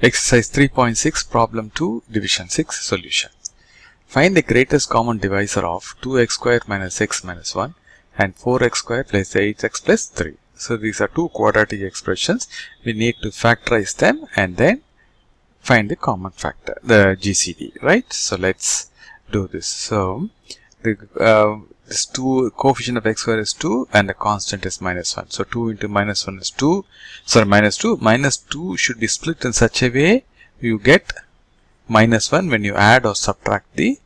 Exercise 3.6, problem 2, division 6, solution. Find the greatest common divisor of 2x squared minus x minus 1 and 4x squared plus 8x plus 3. So these are two quadratic expressions. We need to factorize them and then find the common factor, the GCD, right? So let's do this. So this coefficient of x squared is 2 and the constant is minus 1. So 2 into minus 1 is 2. Sorry, minus 2. Minus 2 should be split in such a way you get minus 1 when you add or subtract the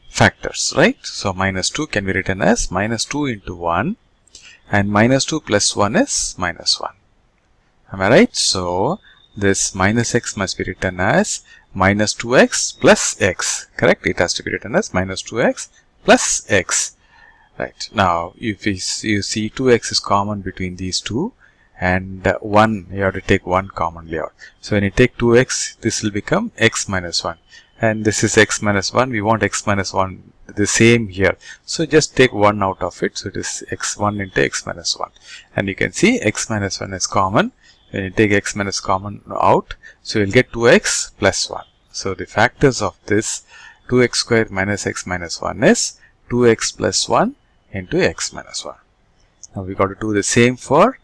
factors, right? So minus 2 can be written as minus 2 into 1 and minus 2 plus 1 is minus 1. Am I right? So this minus x must be written as minus 2x plus x, correct? It has to be written as minus 2x plus x. Right, now if you see 2x is common between these two and 1, you have to take 1 commonly out. So when you take 2x, this will become x minus 1 and this is x minus 1. We want x minus 1 the same here. So just take 1 out of it. So it is x1 into x minus 1 and you can see x minus 1 is common. When you take x minus common out, so you will get 2x plus 1. So the factors of this 2x squared minus x minus 1 is 2x plus 1 into x minus 1. Now we got to do the same for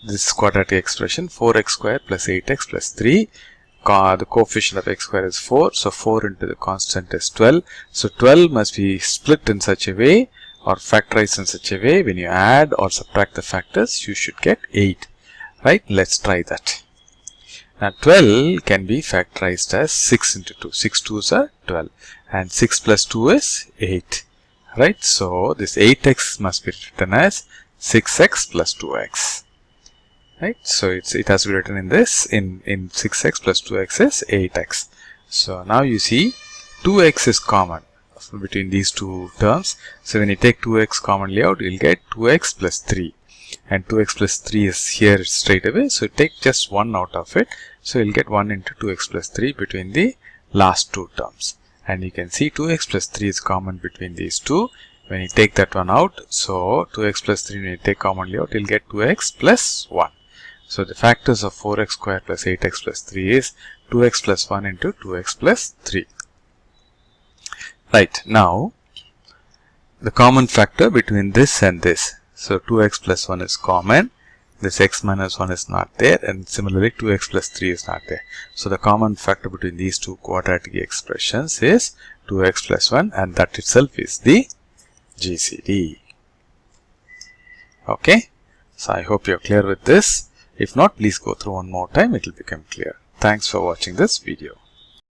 this quadratic expression 4x squared plus 8x plus 3. The coefficient of x squared is 4. So 4 into the constant is 12. So 12 must be split in such a way or factorized in such a way when you add or subtract the factors you should get 8. Right? Let's try that. Now 12 can be factorized as 6 into 2. 6 2s are 12 and 6 plus 2 is 8. Right, so this 8x must be written as 6x plus 2x. Right, so it has to be written in this in 6x plus 2x is 8x. So now you see 2x is common between these two terms. So when you take 2x commonly out, you will get 2x plus 3. And 2x plus 3 is here straight away. So take just 1 out of it. So you will get 1 into 2x plus 3 between the last two terms. And you can see 2x plus 3 is common between these two. When you take that one out, so 2x plus 3 when you take commonly out, you'll get 2x plus 1. So the factors of 4x squared plus 8x plus 3 is 2x plus 1 into 2x plus 3. Right, now the common factor between this and this. So 2x plus 1 is common. This x minus 1 is not there and similarly 2x plus 3 is not there. So the common factor between these two quadratic expressions is 2x plus 1 and that itself is the GCD. Okay. So I hope you're clear with this. If not, please go through one more time. It will become clear. Thanks for watching this video.